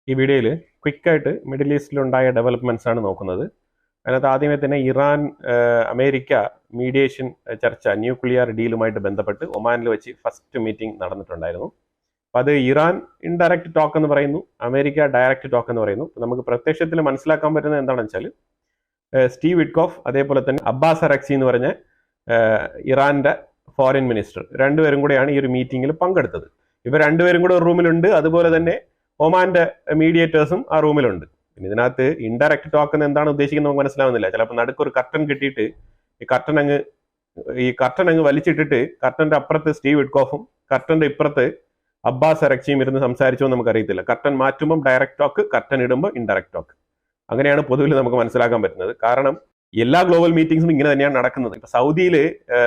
ഈ വീഡിയോയിൽ ക്വിക്കായിട്ട് middle ഈസ്റ്റിലുണ്ടായ developments ആണ് നോക്കുന്നത്. അതിനകത്ത് ആദ്യമേ തന്നെ ഇറാൻ അമേരിക്ക മീഡിയേഷൻ ചർച്ച ന്യൂക്ലിയർ ഡീലുമായിട്ട് ബന്ധപ്പെട്ട് ഒമാനിൽ വെച്ച് ഫസ്റ്റ് മീറ്റിംഗ് നടന്നിട്ടുണ്ടായിരുന്നു. അപ്പം അത് ഇറാൻ ഇൻഡയറക്റ്റ് ടോക്ക് എന്ന് പറയുന്നു, അമേരിക്ക ഡയറക്റ്റ് ടോക്ക് എന്ന് പറയുന്നു. നമുക്ക് പ്രത്യക്ഷത്തിൽ മനസ്സിലാക്കാൻ പറ്റുന്നത് എന്താണെന്ന് വെച്ചാൽ സ്റ്റീവ് വിറ്റ്കോഫ് അതേപോലെ തന്നെ അബ്ബാസ് അറക്സി എന്ന് പറഞ്ഞ ഇറാന്റെ ഫോറിൻ മിനിസ്റ്റർ രണ്ടുപേരും കൂടെയാണ് ഈ ഒരു മീറ്റിംഗിൽ പങ്കെടുത്തത്. ഇവർ രണ്ടുപേരും കൂടെ ഒരു റൂമിലുണ്ട്. അതുപോലെ തന്നെ ഒമാന്റെ മീഡിയേറ്റേഴ്സും ആ റൂമിലുണ്ട്. പിന്നെ ഇതിനകത്ത് ഇൻഡയറക്റ്റ് ടോക്ക് എന്ന് എന്താണ് ഉദ്ദേശിക്കുന്നത് നമുക്ക് മനസ്സിലാവുന്നില്ല. ചിലപ്പോൾ നടുക്കൊരു കർട്ടൻ കിട്ടിയിട്ട് ഈ കർട്ടൻ അങ്ങ് വലിച്ചിട്ടിട്ട് കർട്ടന്റെ അപ്പുറത്ത് സ്റ്റീവ് വിറ്റ്കോഫും കർട്ടന്റെ ഇപ്പുറത്ത് അബ്ബാസ് അറക്സിയും ഇരുന്ന് സംസാരിച്ചോ എന്ന് നമുക്കറിയത്തില്ല. കർട്ടൻ മാറ്റുമ്പോൾ ഡയറക്റ്റ് ടോക്ക്, കർട്ടൻ ഇടുമ്പോൾ ഇൻഡയറക്റ്റ് ടോക്ക്. അങ്ങനെയാണ് പൊതുവിൽ നമുക്ക് മനസ്സിലാക്കാൻ പറ്റുന്നത്. കാരണം എല്ലാ ഗ്ലോബൽ മീറ്റിംഗ്സും ഇങ്ങനെ തന്നെയാണ് നടക്കുന്നത്. ഇപ്പൊ സൗദിയിൽ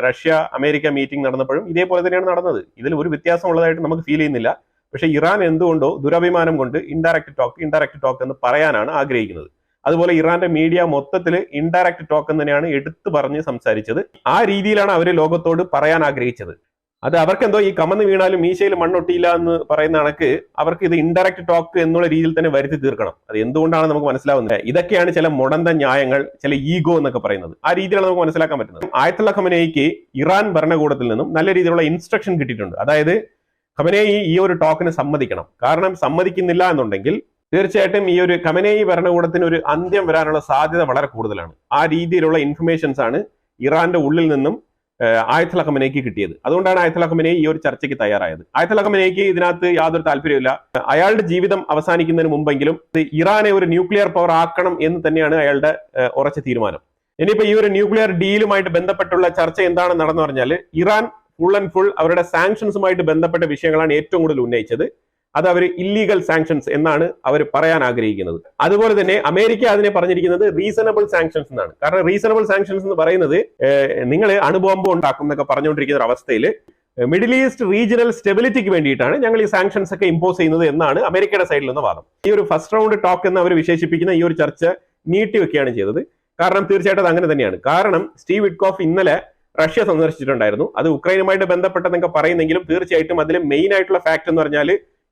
റഷ്യ അമേരിക്ക മീറ്റിംഗ് നടന്നപ്പോഴും ഇതേപോലെ തന്നെയാണ് നടന്നത്. ഇതിൽ ഒരു വ്യത്യാസം ഉള്ളതായിട്ട് നമുക്ക് ഫീൽ ചെയ്യുന്നില്ല. പക്ഷേ ഇറാൻ എന്തുകൊണ്ടോ ദുരഭിമാനം കൊണ്ട് ഇൻഡയറക്റ്റ് ടോക്ക് എന്ന് പറയാനാണ് ആഗ്രഹിക്കുന്നത്. അതുപോലെ ഇറാന്റെ മീഡിയ മൊത്തത്തിൽ ഇൻഡയറക്റ്റ് ടോക്ക് എന്ന് തന്നെയാണ് എടുത്തു പറഞ്ഞ് സംസാരിച്ചത്. ആ രീതിയിലാണ് അവർ ലോകത്തോട് പറയാൻ ആഗ്രഹിച്ചത്. അത് അവർക്കെന്തോ ഈ കമന്ന് വീണാലും മീശയിൽ മണ്ണൊട്ടിയില്ല എന്ന് പറയുന്ന കണക്ക് അവർക്ക് ഇത് ഇൻഡയറക്റ്റ് ടോക്ക് എന്നുള്ള രീതിയിൽ തന്നെ വരുത്തി തീർക്കണം. അത് എന്തുകൊണ്ടാണ് നമുക്ക് മനസ്സിലാവുന്നത്. ഇതൊക്കെയാണ് ചില മുടന്ത ന്യായങ്ങൾ, ചില ഈഗോ എന്നൊക്കെ പറയുന്നത്. ആ രീതിയിലാണ് നമുക്ക് മനസ്സിലാക്കാൻ പറ്റുന്നത്. ആയത്തുള്ള ഖമനേയിക്ക് ഇറാൻ ഭരണകൂടത്തിൽ നിന്നും നല്ല രീതിയിലുള്ള ഇൻസ്ട്രക്ഷൻ കിട്ടിയിട്ടുണ്ട്. അതായത് ഖമനേയി ഈ ഒരു ടോക്കിന് സമ്മതിക്കണം. കാരണം സമ്മതിക്കുന്നില്ല എന്നുണ്ടെങ്കിൽ തീർച്ചയായിട്ടും ഈ ഒരു ഖമനേയി ഭരണകൂടത്തിന് ഒരു അന്ത്യം വരാനുള്ള സാധ്യത വളരെ കൂടുതലാണ്. ആ രീതിയിലുള്ള ഇൻഫർമേഷൻസ് ആണ് ഇറാന്റെ ഉള്ളിൽ നിന്നും ആയത്തുള്ള ഖമനേയിക്ക് കിട്ടിയത്. അതുകൊണ്ടാണ് ആയത്തുള്ള ഖമനേയി ഈ ഒരു ചർച്ചയ്ക്ക് തയ്യാറായത്. ആയത്തുള്ള ഖമനേയിക്ക് ഇതിനകത്ത് യാതൊരു താല്പര്യമില്ല. അയാളുടെ ജീവിതം അവസാനിക്കുന്നതിന് മുമ്പെങ്കിലും ഇറാനെ ഒരു ന്യൂക്ലിയർ പവർ ആക്കണം എന്ന് തന്നെയാണ് അയാളുടെ ഉറച്ച തീരുമാനം. ഇനിയിപ്പോ ഈ ഒരു ന്യൂക്ലിയർ ഡീലുമായിട്ട് ബന്ധപ്പെട്ടുള്ള ചർച്ച എന്താണെന്ന് നടന്നു പറഞ്ഞാൽ ഇറാൻ ഫുൾ ആൻഡ് ഫുൾ അവരുടെ സാങ്ഷൻസുമായിട്ട് ബന്ധപ്പെട്ട വിഷയങ്ങളാണ് ഏറ്റവും കൂടുതൽ ഉന്നയിച്ചത്. അത് അവർ ഇല്ലീഗൽ സാങ്ഷൻസ് എന്നാണ് അവർ പറയാൻ ആഗ്രഹിക്കുന്നത്. അതുപോലെ തന്നെ അമേരിക്ക അതിനെ പറഞ്ഞിരിക്കുന്നത് റീസണബിൾ സാങ്ഷൻസ് എന്നാണ്. കാരണം റീസണബിൾ സാങ്ഷൻസ് എന്ന് പറയുന്നത് നിങ്ങൾ അണുബോംബ് ഉണ്ടാക്കും എന്നൊക്കെ പറഞ്ഞുകൊണ്ടിരിക്കുന്ന ഒരു അവസ്ഥയിൽ മിഡിൽ ഈസ്റ്റ് റീജിയണൽ സ്റ്റെബിലിറ്റിക്ക് വേണ്ടിയിട്ടാണ് ഞങ്ങൾ ഈ സാങ്ഷൻസ് ഒക്കെ ഇമ്പോസ് ചെയ്യുന്നത് എന്നാണ് അമേരിക്കയുടെ സൈഡിൽ നിന്ന് വാദം. ഈ ഒരു ഫസ്റ്റ് റൗണ്ട് ടോക്ക് എന്ന് അവർ വിശേഷിപ്പിക്കുന്ന ഈ ഒരു ചർച്ച നീട്ടിവെക്കുകയാണ് ചെയ്തത്. കാരണം തീർച്ചയായിട്ടും അത് അങ്ങനെ തന്നെയാണ്. കാരണം സ്റ്റീവ് വിറ്റ്കോഫ് ഇന്നലെ റഷ്യ സന്ദർശിച്ചിട്ടുണ്ടായിരുന്നു. അത് ഉക്രൈനുമായിട്ട് ബന്ധപ്പെട്ടതെന്നൊക്കെ പറയുന്നെങ്കിലും തീർച്ചയായിട്ടും അതിൽ മെയിൻ ആയിട്ടുള്ള ഫാക്ട് എന്ന് പറഞ്ഞാൽ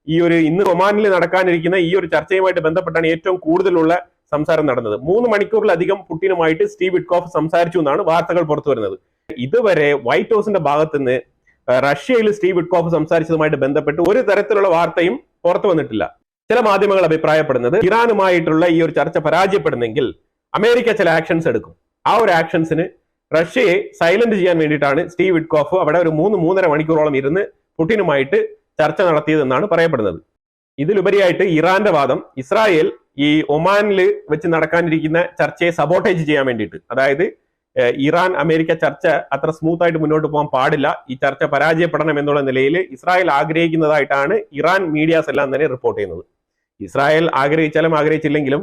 ഈ ഒരു ഇന്ന് ഒമാനിൽ നടക്കാനിരിക്കുന്ന ഈ ഒരു ചർച്ചയുമായിട്ട് ബന്ധപ്പെട്ടാണ് ഏറ്റവും കൂടുതലുള്ള സംസാരം നടന്നത്. 3 മണിക്കൂറിലധികം പുടിനുമായിട്ട് സ്റ്റീവ് വിറ്റ്കോഫ് സംസാരിച്ചു എന്നാണ് വാർത്തകൾ പുറത്തു വരുന്നത്. ഇതുവരെ വൈറ്റ് ഹൗസിന്റെ ഭാഗത്ത് നിന്ന് റഷ്യയിൽ സ്റ്റീവ് വിറ്റ്കോഫ് സംസാരിച്ചതുമായിട്ട് ബന്ധപ്പെട്ട് ഒരു തരത്തിലുള്ള വാർത്തയും പുറത്തു വന്നിട്ടില്ല. ചില മാധ്യമങ്ങൾ അഭിപ്രായപ്പെടുന്നത് ഇറാനുമായിട്ടുള്ള ഈ ഒരു ചർച്ച പരാജയപ്പെടുന്നെങ്കിൽ അമേരിക്ക ചില ആക്ഷൻസ് എടുക്കും. ആ ഒരു ആക്ഷൻസിന് റഷ്യയെ സൈലന്റ് ചെയ്യാൻ വേണ്ടിയിട്ടാണ് സ്റ്റീവ് വിറ്റ്കോഫ് അവിടെ ഒരു 3-3.5 മണിക്കൂറോളം ഇരുന്ന് പുടിനുമായിട്ട് ചർച്ച നടത്തിയതെന്നാണ് പറയപ്പെടുന്നത്. ഇതിലുപരിയായിട്ട് ഇറാന്റെ വാദം ഇസ്രായേൽ ഈ ഒമാനിൽ വെച്ച് നടക്കാനിരിക്കുന്ന ചർച്ചയെ സബോട്ടേജ് ചെയ്യാൻ വേണ്ടിയിട്ട്, അതായത് ഇറാൻ അമേരിക്ക ചർച്ച അത്ര സ്മൂത്ത് ആയിട്ട് മുന്നോട്ട് പോകാൻ പാടില്ല, ഈ ചർച്ച പരാജയപ്പെടണം എന്നുള്ള നിലയിൽ ഇസ്രായേൽ ആഗ്രഹിക്കുന്നതായിട്ടാണ് ഇറാൻ മീഡിയാസ് എല്ലാം തന്നെ റിപ്പോർട്ട് ചെയ്യുന്നത്. ഇസ്രായേൽ ആഗ്രഹിച്ചാലും ആഗ്രഹിച്ചില്ലെങ്കിലും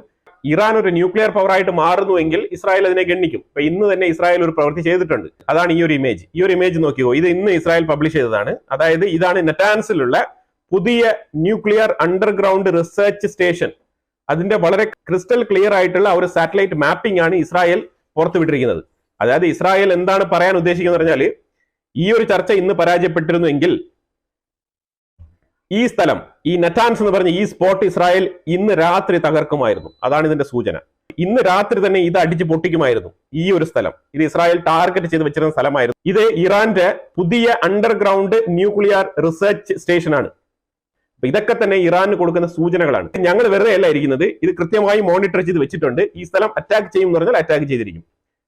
ഇറാൻ ഒരു ന്യൂക്ലിയർ പവർ ആയിട്ട് മാറുന്നുവെങ്കിൽ ഇസ്രായേൽ അതിനെ ഗണ്ണിക്കും. ഇപ്പൊ ഇന്ന് തന്നെ ഇസ്രായേൽ ഒരു പ്രവൃത്തി ചെയ്തിട്ടുണ്ട്. അതാണ് ഈ ഒരു ഇമേജ്. ഈ ഒരു ഇമേജ് നോക്കിയോ, ഇത് ഇന്ന് ഇസ്രായേൽ പബ്ലിഷ് ചെയ്തതാണ്. അതായത് ഇതാണ് നെറ്റാൻസിലുള്ള പുതിയ ന്യൂക്ലിയർ അണ്ടർഗ്രൗണ്ട് റിസർച്ച് സ്റ്റേഷൻ. അതിന്റെ വളരെ ക്രിസ്റ്റൽ ക്ലിയർ ആയിട്ടുള്ള ഒരു സാറ്റലൈറ്റ് മാപ്പിംഗ് ആണ് ഇസ്രായേൽ പുറത്തുവിട്ടിരിക്കുന്നത്. അതായത് ഇസ്രായേൽ എന്താണ് പറയാൻ ഉദ്ദേശിക്കുന്നത് പറഞ്ഞാൽ ഈ ഒരു ചർച്ച ഇന്ന് പരാജയപ്പെട്ടിരുന്നുവെങ്കിൽ ഈ സ്ഥലം, ഈ നെറ്റാൻസ് എന്ന് പറഞ്ഞ ഈ സ്പോട്ട് ഇസ്രായേൽ ഇന്ന് രാത്രി തകർക്കുമായിരുന്നു. അതാണ് ഇതിന്റെ സൂചന. ഇന്ന് രാത്രി തന്നെ ഇത് അടിച്ചു പൊട്ടിക്കുമായിരുന്നു. ഈ ഒരു സ്ഥലം ഇത് ഇസ്രായേൽ ടാർഗറ്റ് ചെയ്ത് വെച്ചിരുന്ന സ്ഥലമായിരുന്നു. ഇത് ഇറാന്റെ പുതിയ അണ്ടർഗ്രൗണ്ട് ന്യൂക്ലിയർ റിസർച്ച് സ്റ്റേഷൻ ആണ്. അപ്പൊ ഇതൊക്കെ തന്നെ ഇറാന് കൊടുക്കുന്ന സൂചനകളാണ്. ഞങ്ങൾ വെറുതെ അല്ല ഇരിക്കുന്നത്, ഇത് കൃത്യമായി മോണിറ്റർ ചെയ്ത് വെച്ചിട്ടുണ്ട്. ഈ സ്ഥലം അറ്റാക്ക് ചെയ്യും എന്ന് പറഞ്ഞാൽ അറ്റാക്ക് ചെയ്തിരിക്കും.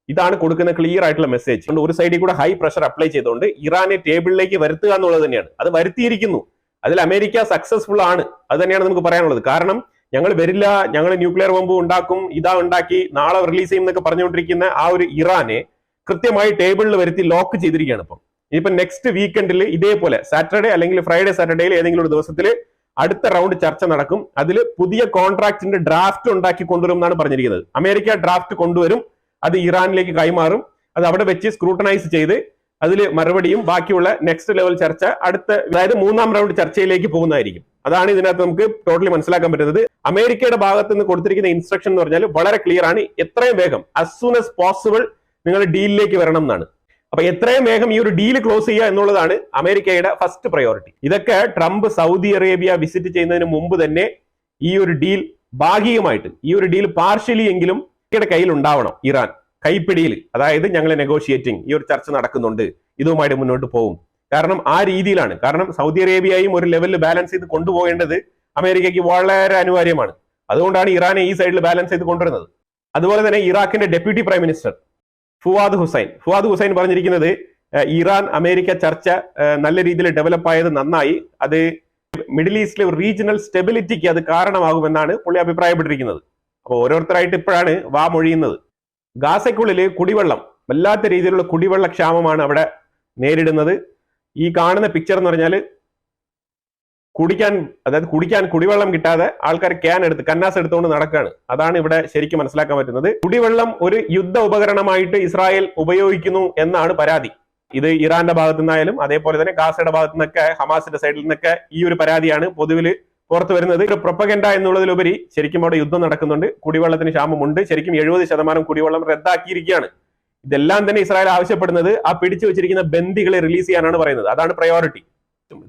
ഇതാണ് കൊടുക്കുന്ന ക്ലിയർ ആയിട്ടുള്ള മെസ്സേജ്. ഒരു സൈഡിൽ കൂടെ ഹൈ പ്രഷർ അപ്ലൈ ചെയ്തുകൊണ്ട് ഇറാനെ ടേബിളിലേക്ക് വരുത്തുക എന്നുള്ളത് തന്നെയാണ്. അത് വരുത്തിയിരിക്കുന്നു. അതിൽ അമേരിക്ക സക്സസ്ഫുൾ ആണ്. അത് തന്നെയാണ് നമുക്ക് പറയാനുള്ളത്. കാരണം ഞങ്ങൾ വരില്ല, ഞങ്ങൾ ന്യൂക്ലിയർ ബോംബ് ഉണ്ടാക്കും, ഇതാ ഉണ്ടാക്കി നാളെ റിലീസ് ചെയ്യും എന്നൊക്കെ പറഞ്ഞുകൊണ്ടിരിക്കുന്ന ആ ഒരു ഇറാനെ കൃത്യമായി ടേബിളിൽ വരുത്തി ലോക്ക് ചെയ്തിരിക്കുകയാണ്. ഇപ്പൊ നെക്സ്റ്റ് വീക്കെൻഡിൽ ഇതേപോലെ സാറ്റർഡേ അല്ലെങ്കിൽ സാറ്റർഡേയിൽ ഏതെങ്കിലും ഒരു ദിവസത്തിൽ അടുത്ത റൗണ്ട് ചർച്ച നടക്കും. അതിൽ പുതിയ കോൺട്രാക്ടിന്റെ ഡ്രാഫ്റ്റ് ഉണ്ടാക്കി കൊണ്ടുവരും എന്നാണ് പറഞ്ഞിരിക്കുന്നത്. അമേരിക്ക ഡ്രാഫ്റ്റ് കൊണ്ടുവരും, അത് ഇറാനിലേക്ക് കൈമാറും. അത് അവിടെ വെച്ച് സ്ക്രൂട്ടനൈസ് ചെയ്ത് അതിൽ മറുപടിയും ബാക്കിയുള്ള നെക്സ്റ്റ് ലെവൽ ചർച്ച അടുത്ത, അതായത് 3ാം റൗണ്ട് ചർച്ചയിലേക്ക് പോകുന്നതായിരിക്കും. അതാണ് ഇതിനകത്ത് നമുക്ക് ടോട്ടലി മനസ്സിലാക്കാൻ പറ്റുന്നത്. അമേരിക്കയുടെ ഭാഗത്ത് നിന്ന് കൊടുത്തിരിക്കുന്ന ഇൻസ്ട്രക്ഷൻ എന്ന് പറഞ്ഞാൽ വളരെ ക്ലിയർ ആണ്. എത്രയും വേഗം ആസ് സൂൺ ആസ് പോസിബിൾ നിങ്ങൾ ഡീലിലേക്ക് വരണം എന്നാണ്. അപ്പൊ എത്രയും വേഗം ഈ ഒരു ഡീൽ ക്ലോസ് ചെയ്യുക എന്നുള്ളതാണ് അമേരിക്കയുടെ ഫസ്റ്റ് പ്രയോറിറ്റി. ഇതൊക്കെ ട്രംപ് സൗദി അറേബ്യ വിസിറ്റ് ചെയ്യുന്നതിന് മുമ്പ് തന്നെ ഈ ഒരു ഡീൽ ഭാഗികമായിട്ട്, ഈ ഒരു ഡീൽ പാർഷ്യലി എങ്കിലും കയ്യിൽ ഉണ്ടാവണം. ഇറാൻ കൈപ്പിടിയിൽ, അതായത് ഞങ്ങൾ നെഗോഷിയേറ്റിംഗ്, ഈ ഒരു ചർച്ച നടക്കുന്നുണ്ട്, ഇതുമായിട്ട് മുന്നോട്ട് പോകും. കാരണം ആ രീതിയിലാണ്. കാരണം സൗദി അറേബ്യയും ഒരു ലെവലിൽ ബാലൻസ് ചെയ്ത് കൊണ്ടുപോകേണ്ടത് അമേരിക്കയ്ക്ക് വളരെ അനിവാര്യമാണ്. അതുകൊണ്ടാണ് ഇറാനെ ഈ സൈഡിൽ ബാലൻസ് ചെയ്ത് കൊണ്ടുവരുന്നത്. അതുപോലെ തന്നെ ഇറാഖിന്റെ deputy prime minister Fuad Hussein പറഞ്ഞിരിക്കുന്നത് ഇറാൻ അമേരിക്ക ചർച്ച നല്ല രീതിയിൽ ഡെവലപ്പ് ആയത് നന്നായി, അത് മിഡിൽ ഈസ്റ്റിലെ റീജിയണൽ സ്റ്റെബിലിറ്റിക്ക് അത് കാരണമാകുമെന്നാണ് പുള്ളി അഭിപ്രായപ്പെട്ടിരിക്കുന്നത്. അപ്പോൾ ഓരോരുത്തരായിട്ട് ഇപ്പോഴാണ് മൊഴിയുന്നത്. ഗാസയ്ക്കുള്ളിൽ കുടിവെള്ളം, വല്ലാത്ത രീതിയിലുള്ള കുടിവെള്ള ക്ഷാമമാണ് അവിടെ നേരിടുന്നത്. ഈ കാണുന്ന പിക്ചർ എന്ന് പറഞ്ഞാൽ കുടിക്കാൻ കുടിവെള്ളം കിട്ടാതെ ആൾക്കാർ കന്നാസ് എടുത്തുകൊണ്ട് നടക്കുകയാണ്. അതാണ് ഇവിടെ ശരിക്കും മനസ്സിലാക്കാൻ പറ്റുന്നത്. കുടിവെള്ളം ഒരു യുദ്ധ ഉപകരണമായിട്ട് ഇസ്രായേൽ ഉപയോഗിക്കുന്നു എന്നാണ് പരാതി. ഇത് ഇറാന്റെ ഭാഗത്തു നിന്നായാലും അതേപോലെ തന്നെ ഗാസയുടെ ഭാഗത്തു നിന്നൊക്കെ ഹമാസിന്റെ സൈഡിൽ നിന്നൊക്കെ ഈ ഒരു പരാതിയാണ് പൊതുവിൽ പുറത്തു വരുന്നത്. ഒരു പ്രൊപ്പഗൻഡ എന്നുള്ളതിലുപരി ശരിക്കും അവിടെ യുദ്ധം നടക്കുന്നുണ്ട്, കുടിവെള്ളത്തിന് ക്ഷാമമുണ്ട്. ശരിക്കും 70% കുടിവെള്ളം റദ്ദാക്കിയിരിക്കുകയാണ്. ഇതെല്ലാം തന്നെ ഇസ്രായേൽ ആവശ്യപ്പെടുന്നത് ആ പിടിച്ചു വെച്ചിരിക്കുന്ന ബന്ദികളെ റിലീസ് ചെയ്യാനാണ് പറയുന്നത്. അതാണ് പ്രയോറിറ്റി.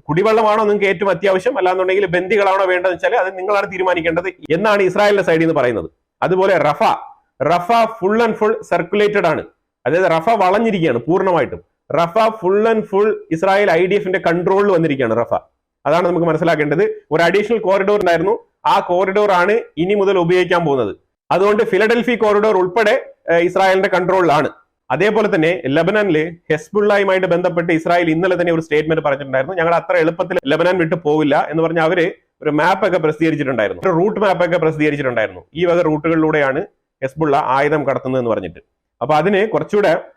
കുടിവെള്ളമാണോ നിങ്ങൾക്ക് ഏറ്റവും അത്യാവശ്യം, അല്ലാന്നുണ്ടെങ്കിൽ ബന്ദികളാണോ വേണ്ടതെന്ന് വെച്ചാൽ അത് നിങ്ങളാണ് തീരുമാനിക്കേണ്ടത് എന്നാണ് ഇസ്രായേലിന്റെ സൈഡിൽ നിന്ന് പറയുന്നത്. അതുപോലെ Rafah full and full circulated ആണ്. അതായത് റഫ വളഞ്ഞിരിക്കുകയാണ് പൂർണ്ണമായിട്ടും. Rafah full and full Israel IDFന്റെ കൺട്രോളിൽ വന്നിരിക്കുകയാണ് റഫ. അതാണ് നമുക്ക് മനസ്സിലാക്കേണ്ടത്. ഒരു അഡീഷണൽ കോറിഡോർ ഉണ്ടായിരുന്നു, ആ കോറിഡോർ ആണ് ഇനി മുതൽ ഉപയോഗിക്കാൻ പോകുന്നത്. അതുകൊണ്ട് ഫിലഡൽഫി കോറിഡോർ ഉൾപ്പെടെ ഇസ്രായേലിന്റെ കൺട്രോളിലാണ്. അതേപോലെ തന്നെ ലെബനാനിൽ ഹെസ്ബുള്ളയുമായിട്ട് ബന്ധപ്പെട്ട് ഇസ്രായേൽ ഇന്നലെ തന്നെ ഒരു സ്റ്റേറ്റ്മെന്റ് പറഞ്ഞിട്ടുണ്ടായിരുന്നു. ഞങ്ങൾ അത്ര എളുപ്പത്തിൽ ലെബനാൻ വിട്ടു പോവില്ല എന്ന് പറഞ്ഞ അവര് ഒരു മാപ്പ് ഒക്കെ പ്രസിദ്ധീകരിച്ചിട്ടുണ്ടായിരുന്നു, ഒരു റൂട്ട് മാപ്പ് ഒക്കെ പ്രസിദ്ധീകരിച്ചിട്ടുണ്ടായിരുന്നു. ഈ വക റൂട്ടുകളിലൂടെയാണ് ഹെസ്ബുള്ള ആയുധം കടത്തുന്നത് എന്ന് പറഞ്ഞിട്ട്. അപ്പൊ അതിന്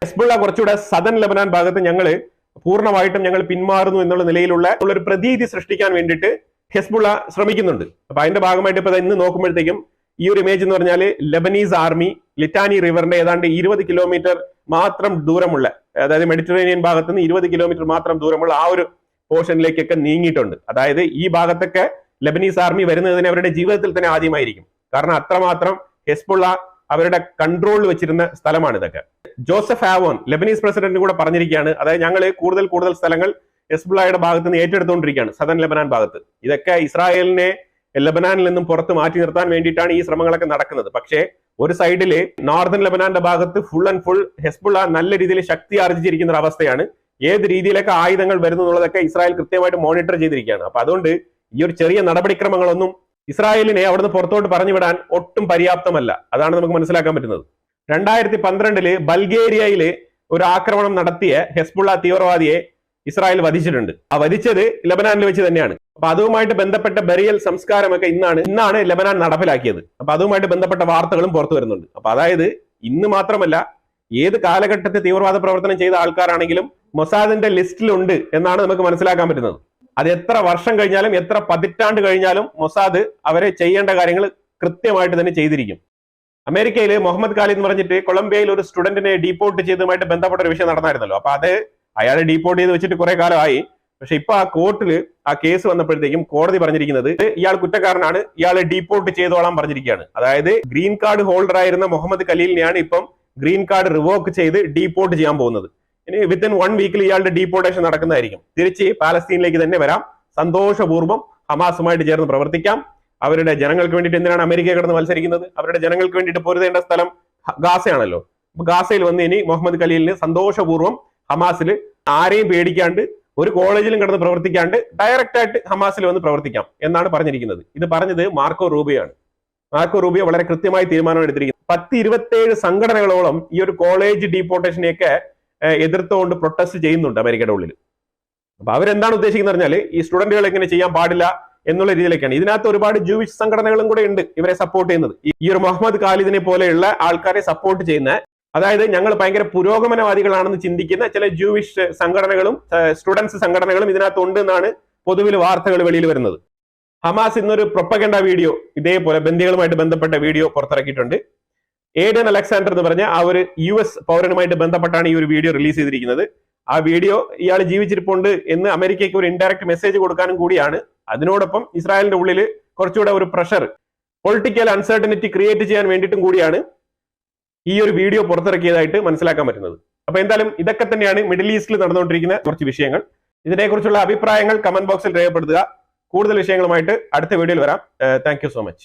ഹെസ്ബുള്ള കുറച്ചുകൂടെ സദൻ ലെബനാൻ ഭാഗത്ത് പൂർണ്ണമായിട്ടും ഞങ്ങൾ പിന്മാറുന്നു എന്നുള്ള നിലയിലുള്ള ഒരു പ്രതീതി സൃഷ്ടിക്കാൻ വേണ്ടിയിട്ട് ഹെസ്ബുള്ള ശ്രമിക്കുന്നുണ്ട്. അപ്പൊ അതിന്റെ ഭാഗമായിട്ട് ഇപ്പൊ ഇന്ന് നോക്കുമ്പോഴത്തേക്കും ഈ ഒരു ഇമേജ് എന്ന് പറഞ്ഞാൽ ലെബനീസ് ആർമി ലിറ്റാനി റിവറിന്റെ ഏതാണ്ട് 20 കിലോമീറ്റർ മാത്രം ദൂരമുള്ള, അതായത് മെഡിറ്ററേനിയൻ ഭാഗത്ത് നിന്ന് 20 കിലോമീറ്റർ മാത്രം ദൂരമുള്ള ആ ഒരു പോർഷനിലേക്കൊക്കെ നീങ്ങിയിട്ടുണ്ട്. അതായത് ഈ ഭാഗത്തൊക്കെ ലെബനീസ് ആർമി വരുന്നതിന് അവരുടെ ജീവിതത്തിൽ തന്നെ ആദ്യമായിരിക്കും. കാരണം അത്രമാത്രം ഹെസ്ബുള്ള അവരുടെ കൺട്രോളിൽ വെച്ചിരുന്ന സ്ഥലമാണ് ഇതൊക്കെ. ജോസഫ് ആവോൻ ലെബനീസ് പ്രസിഡന്റ് കൂടെ പറഞ്ഞിരിക്കുകയാണ്, അതായത് ഞങ്ങൾ കൂടുതൽ സ്ഥലങ്ങൾ ഹെസ്ബുള്ളയുടെ ഭാഗത്ത് നിന്ന് ഏറ്റെടുത്തുകൊണ്ടിരിക്കുകയാണ് സദൻ ലെബനാൻ ഭാഗത്ത്. ഇതൊക്കെ ഇസ്രായേലിനെ ലെബനാനിൽ നിന്നും പുറത്ത് മാറ്റി നിർത്താൻ വേണ്ടിയിട്ടാണ് ഈ ശ്രമങ്ങളൊക്കെ നടക്കുന്നത്. പക്ഷേ ഒരു സൈഡില് നോർത്തേൺ ലെബനാന്റെ ഭാഗത്ത് ഫുൾ ആൻഡ് ഫുൾ ഹെസ്ബുള്ള നല്ല രീതിയിൽ ശക്തി ആർജിച്ചിരിക്കുന്ന ഒരു അവസ്ഥയാണ്. ഏത് രീതിയിലൊക്കെ ആയുധങ്ങൾ വരുന്നു എന്നുള്ളതൊക്കെ ഇസ്രായേൽ കൃത്യമായിട്ട് മോണിറ്റർ ചെയ്തിരിക്കുകയാണ്. അപ്പൊ അതുകൊണ്ട് ഈ ഒരു ചെറിയ നടപടിക്രമങ്ങളൊന്നും ഇസ്രായേലിനെ അവിടുന്ന് പുറത്തോട്ട് പറഞ്ഞു വിടാൻ ഒട്ടും പര്യാപ്തമല്ല. അതാണ് നമുക്ക് മനസ്സിലാക്കാൻ പറ്റുന്നത്. 2012 ബൾഗേറിയയില് ഒരു ആക്രമണം നടത്തിയ ഹെസ്ബുള്ള തീവ്രവാദിയെ ഇസ്രായേൽ വധിച്ചിട്ടുണ്ട്. ആ വധിച്ചത് ലെബനാനിൽ വെച്ച് തന്നെയാണ്. അപ്പൊ അതുമായിട്ട് ബന്ധപ്പെട്ട ബെറിയൽ സംസ്കാരമൊക്കെ ഇന്നാണ് ലെബനാൻ നടപ്പിലാക്കിയത്. അപ്പൊ അതുമായിട്ട് ബന്ധപ്പെട്ട വാർത്തകളും പുറത്തു വരുന്നുണ്ട്. അപ്പൊ അതായത് ഇന്ന് മാത്രമല്ല, ഏത് കാലഘട്ടത്തിൽ തീവ്രവാദ പ്രവർത്തനം ചെയ്ത ആൾക്കാരാണെങ്കിലും മൊസാദിന്റെ ലിസ്റ്റിലുണ്ട് എന്നാണ് നമുക്ക് മനസ്സിലാക്കാൻ പറ്റുന്നത്. അത് എത്ര വർഷം കഴിഞ്ഞാലും എത്ര പതിറ്റാണ്ട് കഴിഞ്ഞാലും മൊസാദ് അവരെ ചെയ്യേണ്ട കാര്യങ്ങൾ കൃത്യമായിട്ട് തന്നെ ചെയ്തിരിക്കും. അമേരിക്കയിൽ മുഹമ്മദ് ഖാലിദ് എന്ന് പറഞ്ഞിട്ട് കൊളംബിയയിൽ ഒരു സ്റ്റുഡന്റിനെ ഡീപ്പോർട്ട് ചെയ്തതുമായിട്ട് ബന്ധപ്പെട്ട ഒരു വിഷയം നടന്നായിരുന്നല്ലോ. അപ്പൊ അത് അയാളെ ഡീപ്പോർട്ട് ചെയ്ത് വെച്ചിട്ട് കുറെ കാലമായി. പക്ഷെ ഇപ്പൊ ആ കോർട്ടിൽ ആ കേസ് വന്നപ്പോഴത്തേക്കും കോടതി പറഞ്ഞിരിക്കുന്നത് ഇയാൾ കുറ്റക്കാരനാണ്, ഇയാളെ ഡീപ്പോർട്ട് ചെയ്തോളാൻ പറഞ്ഞിരിക്കുകയാണ്. അതായത് ഗ്രീൻ കാർഡ് ഹോൾഡർ ആയിരുന്ന മുഹമ്മദ് ഖലീലിനെയാണ് ഇപ്പം ഗ്രീൻ കാർഡ് റിവോക്ക് ചെയ്ത് ഡീപ്പോർട്ട് ചെയ്യാൻ പോകുന്നത്. ഇനി വിത്തിൻ 1 വീക്കിൽ ഇയാളുടെ ഡീപ്പോർട്ടേഷൻ നടക്കുന്നതായിരിക്കും. തിരിച്ച് പാലസ്തീനിലേക്ക് തന്നെ വരാം, സന്തോഷപൂർവ്വം ഹമാസുമായിട്ട് ചേർന്ന് പ്രവർത്തിക്കാം. അവരുടെ ജനങ്ങൾക്ക് വേണ്ടിയിട്ട് എന്തിനാണ് അമേരിക്ക കിടന്ന് മത്സരിക്കുന്നത്? അവരുടെ ജനങ്ങൾക്ക് വേണ്ടിയിട്ട് പൊരുതേണ്ട സ്ഥലം ഗാസയാണല്ലോ. അപ്പൊ ഗാസയിൽ വന്ന് ഇനി മുഹമ്മദ് ഖലീലിന് സന്തോഷപൂർവ്വം ഹമാസിൽ ആരെയും പേടിക്കാണ്ട് ഒരു കോളേജിലും കിടന്ന് പ്രവർത്തിക്കാണ്ട് ഡയറക്റ്റ് ആയിട്ട് ഹമാസിൽ വന്ന് പ്രവർത്തിക്കാം എന്നാണ് പറഞ്ഞിരിക്കുന്നത്. ഇത് പറഞ്ഞത് മാർക്കോ റൂബിയോ. മാർക്കോ റൂബിയോ വളരെ കൃത്യമായി തീരുമാനം എടുത്തിരിക്കുന്നത്. 10-27 സംഘടനകളോളം ഈ ഒരു കോളേജ് ഡീപ്പോർട്ടേഷനെയൊക്കെ എതിർത്തുകൊണ്ട് പ്രൊട്ടസ്റ്റ് ചെയ്യുന്നുണ്ട് അമേരിക്കയുടെ ഉള്ളിൽ. അപ്പൊ അവരെന്താണ് ഉദ്ദേശിക്കുന്നത് പറഞ്ഞാൽ ഈ സ്റ്റുഡന്റുകൾ എങ്ങനെ ചെയ്യാൻ പാടില്ല എന്നുള്ള രീതിയിലേക്കാണ്. ഇതിനകത്ത് ഒരുപാട് ജൂവിഷ് സംഘടനകളും കൂടെ ഉണ്ട് ഇവരെ സപ്പോർട്ട് ചെയ്യുന്നത്. ഈ ഒരു മുഹമ്മദ് ഖാലിദിനെ പോലെയുള്ള ആൾക്കാരെ സപ്പോർട്ട് ചെയ്യുന്ന, അതായത് ഞങ്ങൾ ഭയങ്കര പുരോഗമനവാദികളാണെന്ന് ചിന്തിക്കുന്ന ചില ജൂവിഷ് സംഘടനകളും സ്റ്റുഡൻസ് സംഘടനകളും ഇതിനകത്ത് ഉണ്ട് എന്നാണ് പൊതുവിൽ വാർത്തകൾ വെളിയിൽ വരുന്നത്. ഹമാസ് ഇന്നൊരു പ്രൊപ്പഗൻഡ വീഡിയോ ഇതേപോലെ ബന്ദികളുമായിട്ട് ബന്ധപ്പെട്ട വീഡിയോ പുറത്തിറക്കിയിട്ടുണ്ട്. ഏഡൻ അലക്സാണ്ടർ എന്ന് പറഞ്ഞ ആ ഒരു US പൗരനുമായിട്ട് ബന്ധപ്പെട്ടാണ് ഈ ഒരു വീഡിയോ റിലീസ് ചെയ്തിരിക്കുന്നത്. ആ വീഡിയോ ഇയാൾ ജീവിച്ചിരിപ്പുണ്ട് എന്ന് അമേരിക്കയ്ക്ക് ഒരു ഇൻഡയറക്റ്റ് മെസ്സേജ് കൊടുക്കാനും കൂടിയാണ്. അതിനോടൊപ്പം ഇസ്രായേലിന്റെ ഉള്ളിൽ കുറച്ചുകൂടെ ഒരു പ്രഷർ, പൊളിറ്റിക്കൽ അൺസർട്ടനിറ്റി ക്രിയേറ്റ് ചെയ്യാൻ വേണ്ടിയിട്ടും കൂടിയാണ് ഈ ഒരു വീഡിയോ പുറത്തിറക്കിയതായിട്ട് മനസ്സിലാക്കാൻ പറ്റുന്നത്. അപ്പൊ എന്തായാലും ഇതൊക്കെ തന്നെയാണ് മിഡിൽ ഈസ്റ്റിൽ നടന്നുകൊണ്ടിരിക്കുന്ന കുറച്ച് വിഷയങ്ങൾ. ഇതിനെക്കുറിച്ചുള്ള അഭിപ്രായങ്ങൾ കമന്റ് ബോക്സിൽ രേഖപ്പെടുത്തുക. കൂടുതൽ വിഷയങ്ങളുമായിട്ട് അടുത്ത വീഡിയോയിൽ വരാം. Thank you so much.